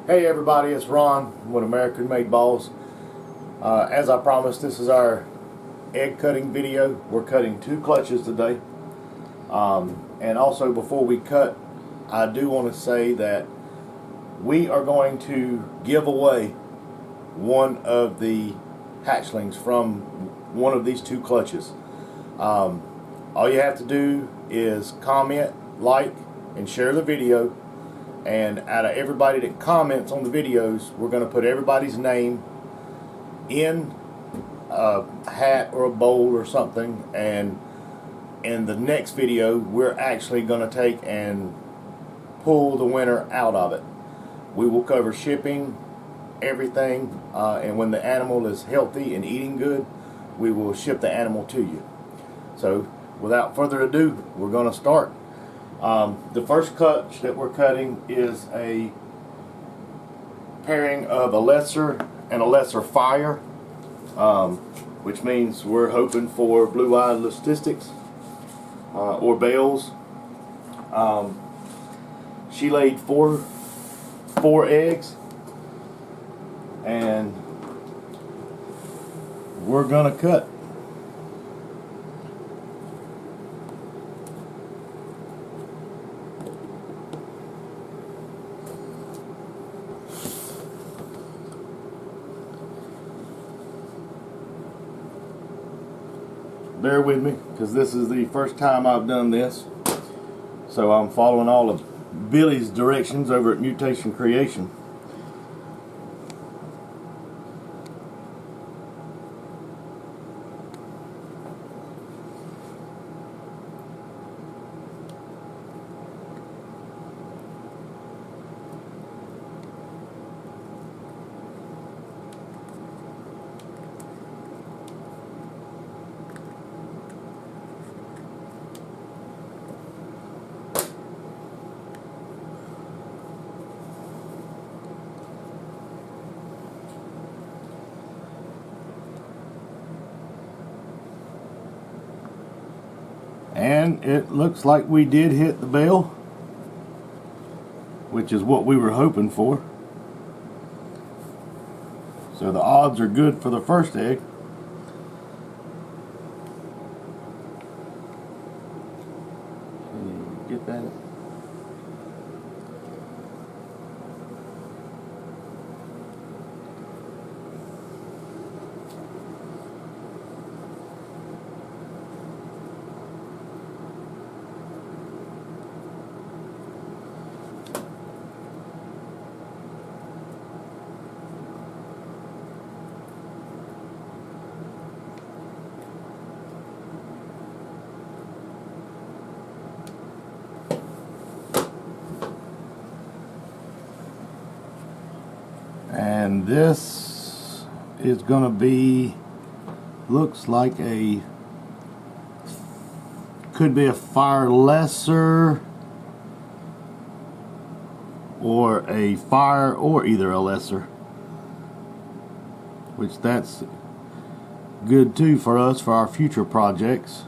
Hey everybody, it's Ron with American Made Balls. As I promised, this is our egg cutting video. We're cutting 2 clutches today. And also before we cut, I do want to say that we are going to give away one of the hatchlings from one of these 2 clutches. All you have to do is comment, like, and share the video. And out of everybody that comments on the videos, we're going to put everybody's name in a hat or a bowl or something, and in the next video we're actually going to take and pull the winner out of it. We will cover shipping, everything, and when the animal is healthy and eating good, we will ship the animal to you. So without further ado, we're going to start. The first clutch that we're cutting is a pairing of a lesser and a lesser fire, which means we're hoping for blue-eyed leucisticus or bales. She laid four eggs, and we're gonna cut. Bear with me, because this is the first time I've done this, so I'm following all of Billy's directions over at Mutation Creation. And it looks like we did hit the bale, which is what we were hoping for. So the odds are good for the first egg. Can you get that? And this is going to be, looks like could be a fire lesser or a fire, or either a lesser, which that's good too for us for our future projects.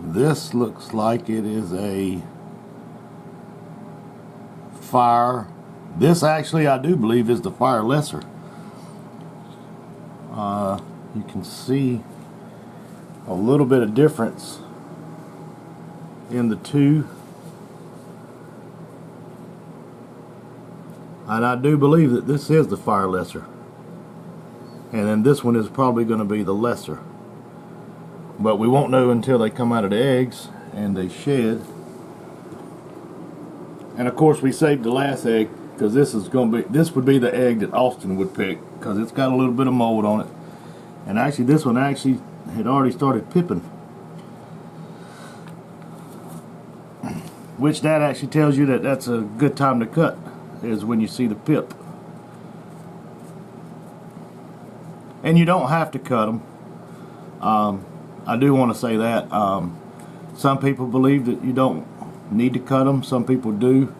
This looks like it is a fire. This actually, I do believe, is the fire lesser. You can see a little bit of difference in the two. And I do believe that this is the fire lesser. And then this one is probably going to be the lesser. But we won't know until they come out of the eggs and they shed. And of course we saved the last egg because this would be the egg that Austin would pick, because it's got a little bit of mold on it. And actually this one actually had already started pipping. which that actually tells you that that's a good time to cut, is when you see the pip. And you don't have to cut them. I do want to say that some people believe that you don't need to cut them. Some people do.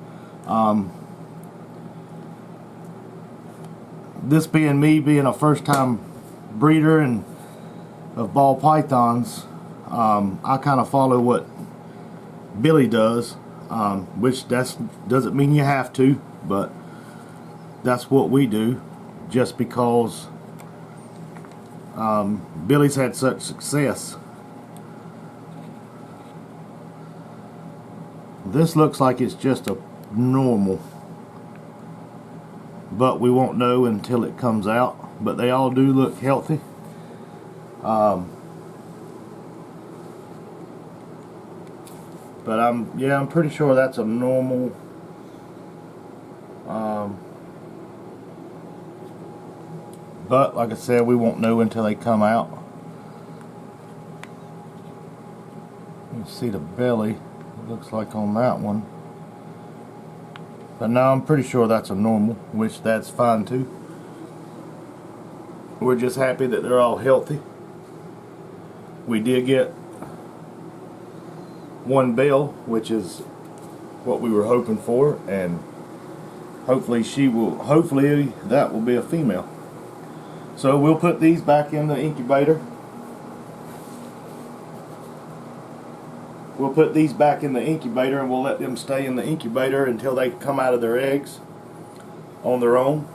This being me, being a first-time breeder and of ball pythons, I kind of follow what Billy does, which doesn't mean you have to, but that's what we do, just because Billy's had such success. This looks like it's just a normal, but we won't know until it comes out. But they all do look healthy. But I'm pretty sure that's a normal. But like I said, we won't know until they come out. You can see the belly, it looks like on that one. But now I'm pretty sure that's a normal, which that's fine too. We're just happy that they're all healthy. We did get one bell, which is what we were hoping for, and hopefully that will be a female. So we'll put these back in the incubator. We'll put these back in the incubator and we'll let them stay in the incubator until they come out of their eggs on their own.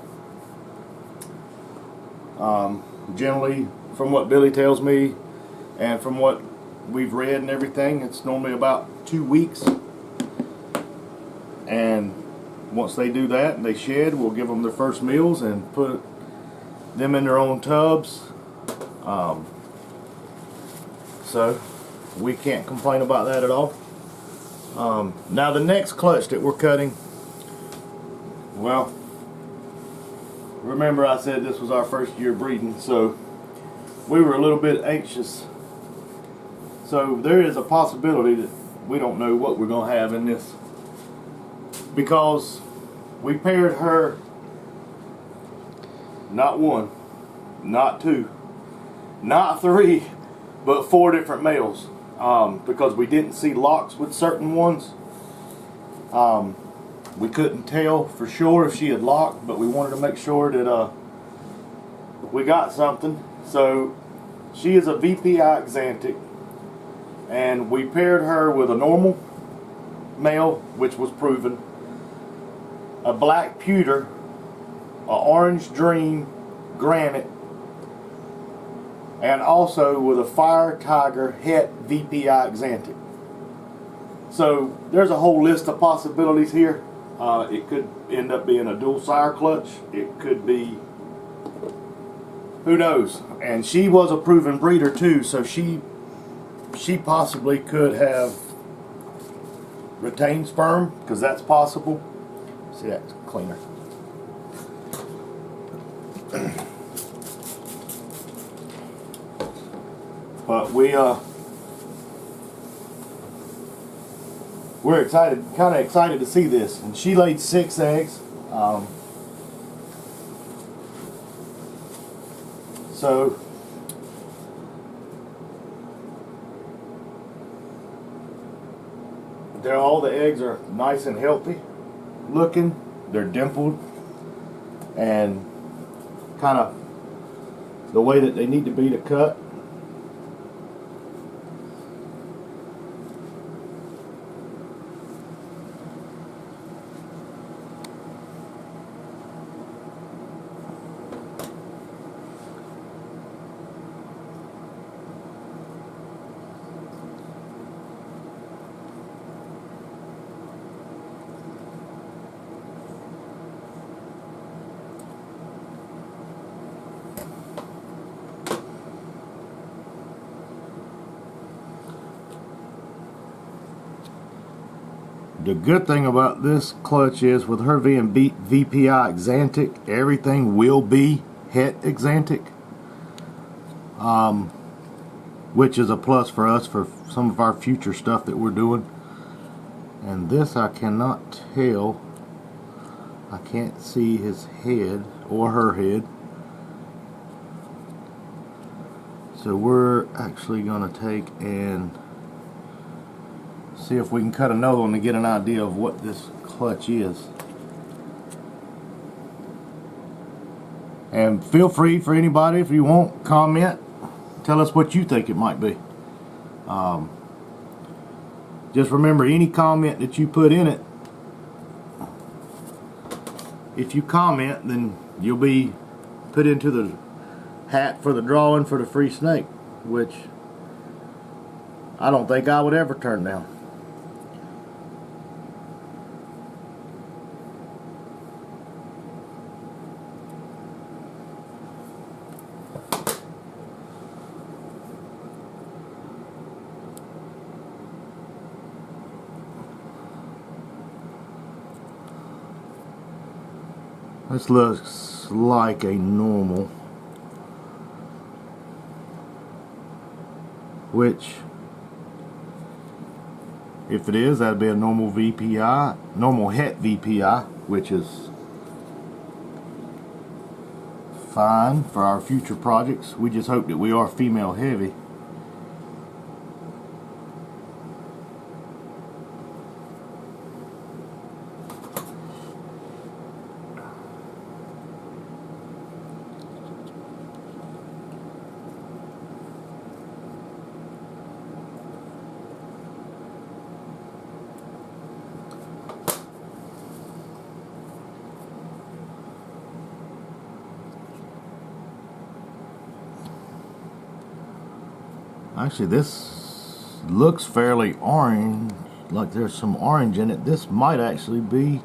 Generally, from what Billy tells me and from what we've read and everything, it's normally about 2 weeks. And once they do that and they shed, we'll give them their first meals and put them in their own tubs. So we can't complain about that at all. Now the next clutch that we're cutting, well, remember I said this was our first year breeding, so we were a little bit anxious. So there is a possibility that we don't know what we're going to have in this, because we paired her not one, not two, not three, but 4 different males, because we didn't see locks with certain ones. We couldn't tell for sure if she had locked, but we wanted to make sure that we got something. So she is a VPI Axanthic, and we paired her with a normal male, which was proven, a black pewter, a orange dream granite, and also with a fire tiger het VPI Axanthic. So there's a whole list of possibilities here. It could end up being a dual sire clutch. It could be, who knows. And she was a proven breeder too, so she possibly could have retained sperm, because that's possible. See, that's cleaner. But we're excited, kind of excited to see this. And she laid 6 eggs. So all the eggs are nice and healthy looking. They're dimpled and kind of the way that they need to be to cut. The good thing about this clutch is, with her being VPI Axanthic, everything will be het Axanthic, which is a plus for us for some of our future stuff that we're doing. And this I cannot tell. I can't see his head or her head. So we're actually going to take and see if we can cut another one to get an idea of what this clutch is. And feel free for anybody, if you want, comment, tell us what you think it might be. Just remember, any comment that you put in it, if you comment, then you'll be put into the hat for the drawing for the free snake, which I don't think I would ever turn down. This looks like a normal, which, if it is, that'd be a normal VPI, normal het VPI, which is fine for our future projects. We just hope that we are female heavy. Actually, this looks fairly orange, like there's some orange in it. This might actually be,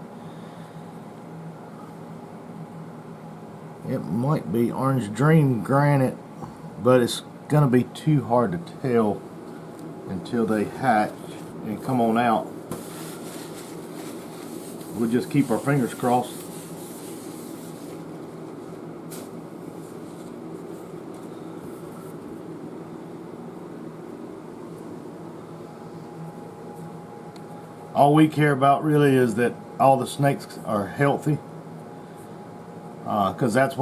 it might be Orange Dream Granite, but it's gonna be too hard to tell until they hatch and come on out. We'll just keep our fingers crossed. All we care about really is that all the snakes are healthy, because that's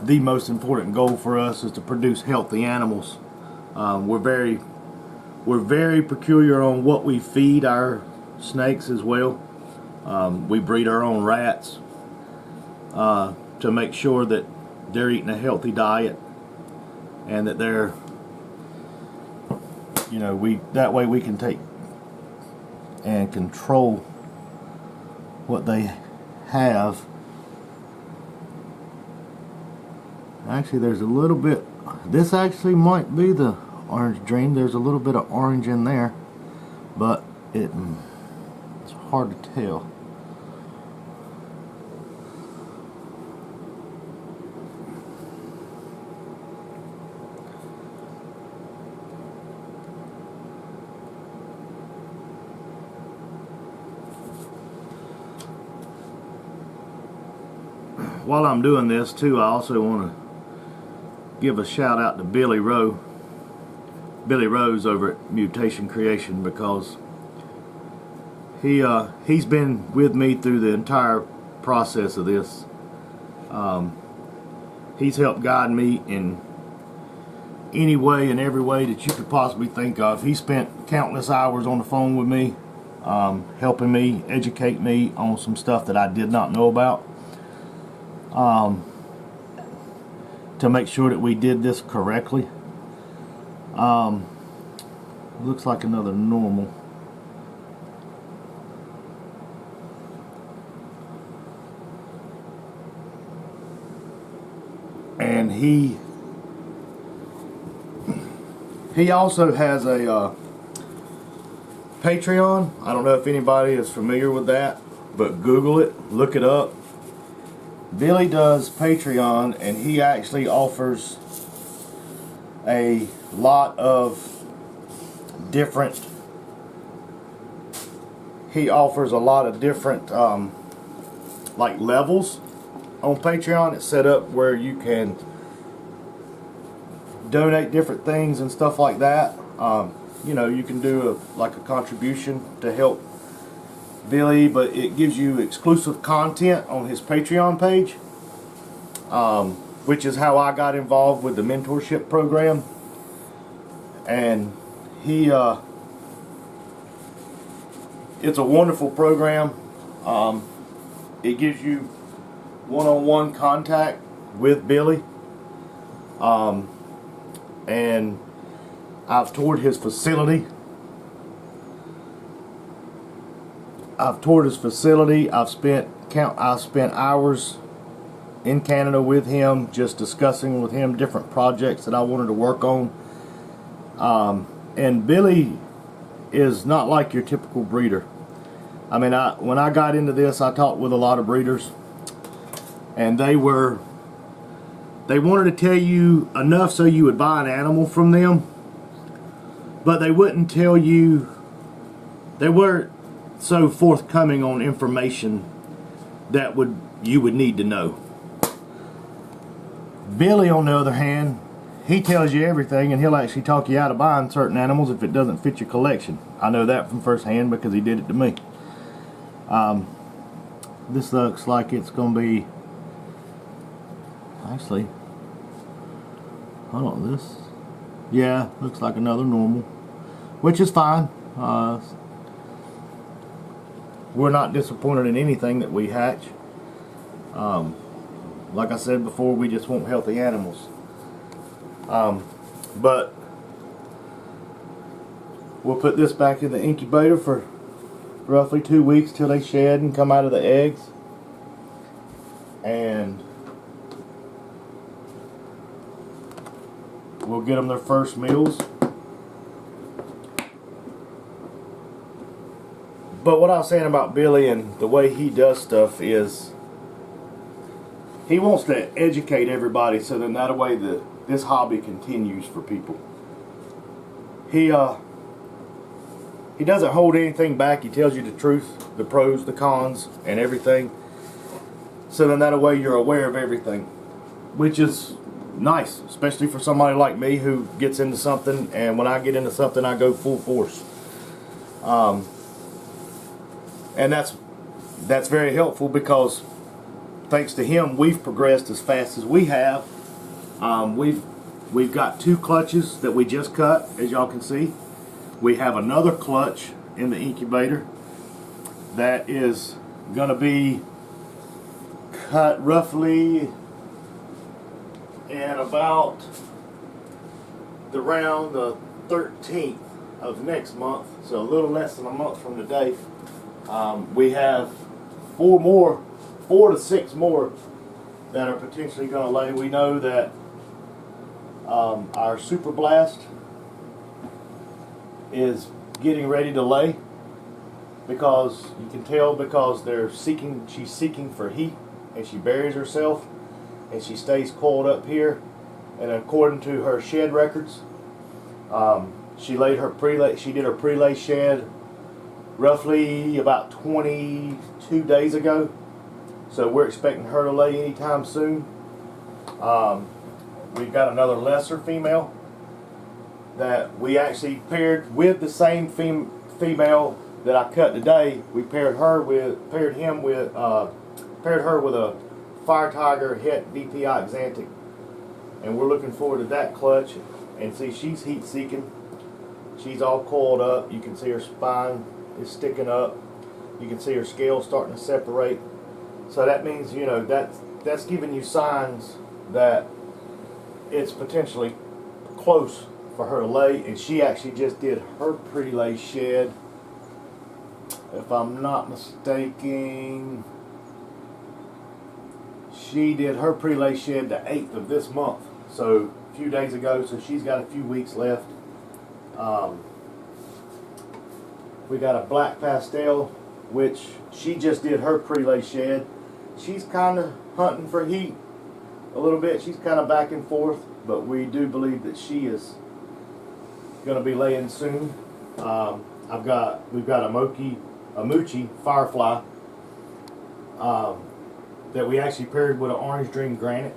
the most important goal for us, is to produce healthy animals. We're very peculiar on what we feed our snakes as well. We breed our own rats to make sure that they're eating a healthy diet, and that they're, you know, that way we can take and control what they have. Actually, there's a little bit, this actually might be the Orange Dream. There's a little bit of orange in there, but it's hard to tell. While I'm doing this too, I also want to give a shout out to Billy Rose over at Mutation Creation, because he's been with me through the entire process of this. He's helped guide me in any way and every way that you could possibly think of. He spent countless hours on the phone with me, helping me, educate me on some stuff that I did not know about. To make sure that we did this correctly. Looks like another normal. And he also has a Patreon. I don't know if anybody is familiar with that, but Google it, look it up. Billy does Patreon, and he actually offers a lot of different like levels on Patreon. It's set up where you can donate different things and stuff like that. you know, you can do like a contribution to help Billy, but it gives you exclusive content on his Patreon page, which is how I got involved with the mentorship program. And he it's a wonderful program. It gives you one-on-one contact with Billy, and I've toured his facility. I've spent hours in Canada with him, just discussing with him different projects that I wanted to work on. And Billy is not like your typical breeder. I mean, when I got into this, I talked with a lot of breeders, and they wanted to tell you enough so you would buy an animal from them, but they wouldn't tell you. They weren't so forthcoming on information that you would need to know. Billy, on the other hand, he tells you everything, and he'll actually talk you out of buying certain animals if it doesn't fit your collection. I know that from first hand because he did it to me. This looks like it's going to be, actually, hold on, this, yeah, looks like another normal, which is fine. We're not disappointed in anything that we hatch. Like I said before, we just want healthy animals. But we'll put this back in the incubator for roughly 2 weeks till they shed and come out of the eggs. And we'll get them their first meals. But what I was saying about Billy and the way he does stuff is he wants to educate everybody, so then that way this hobby continues for people. He doesn't hold anything back. He tells you the truth, the pros, the cons, and everything. So then that way you're aware of everything, which is nice, especially for somebody like me who gets into something, and when I get into something I go full force. And that's very helpful because thanks to him we've progressed as fast as we have. We've got 2 clutches that we just cut, as y'all can see. We have another clutch in the incubator that is going to be cut roughly in about around the 13th of next month, so a little less than a month from today. We have 4 to 6 more that are potentially going to lay. We know that our Super Blast is getting ready to lay, because you can tell because she's seeking for heat, and she buries herself and she stays coiled up here. And according to her shed records, she did her pre-lay shed roughly about 22 days ago, so we're expecting her to lay anytime soon. We've got another lesser female that we actually paired with the same female that I cut today. We paired her with a Fire Tiger Het DPI Xanthic, and we're looking forward to that clutch. And see, she's heat seeking. She's all coiled up. You can see her spine is sticking up. You can see her scales starting to separate. So that means, you know, that's giving you signs that it's potentially close for her to lay. And she actually just did her pre-lay shed, if I'm not mistaken. She did her pre-lay shed the 8th of this month, so a few days ago, so she's got a few weeks left. We got a Black Pastel, which she just did her pre-lay shed. She's kind of hunting for heat a little bit. She's kind of back and forth, but we do believe that she is going to be laying soon. We've got a Moochie Firefly that we actually paired with an Orange Dream Granite,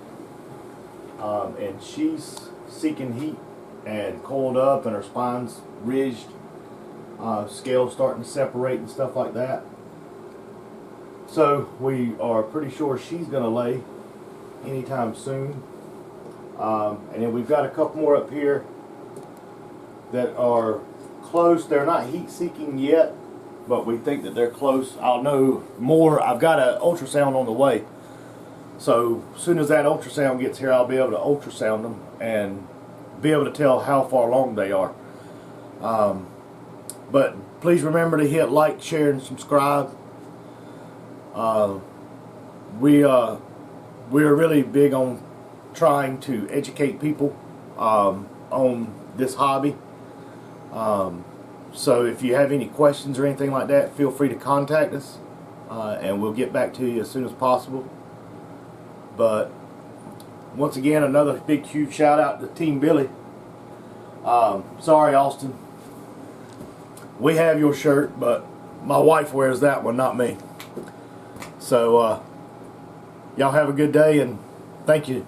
and she's seeking heat and coiled up, and her spine's ridged, scales starting to separate and stuff like that. So we are pretty sure she's going to lay anytime soon. And then we've got a couple more up here that are close. They're not heat seeking yet, but we think that they're close. I'll know more. I've got an ultrasound on the way. So as soon as that ultrasound gets here, I'll be able to ultrasound them and be able to tell how far along they are. But please remember to hit like, share, and subscribe. We are really big on trying to educate people on this hobby. So if you have any questions or anything like that, feel free to contact us, and we'll get back to you as soon as possible. But once again, another big huge shout out to Team Billy. Sorry, Austin, we have your shirt, but my wife wears that one, not me. So y'all have a good day, and thank you.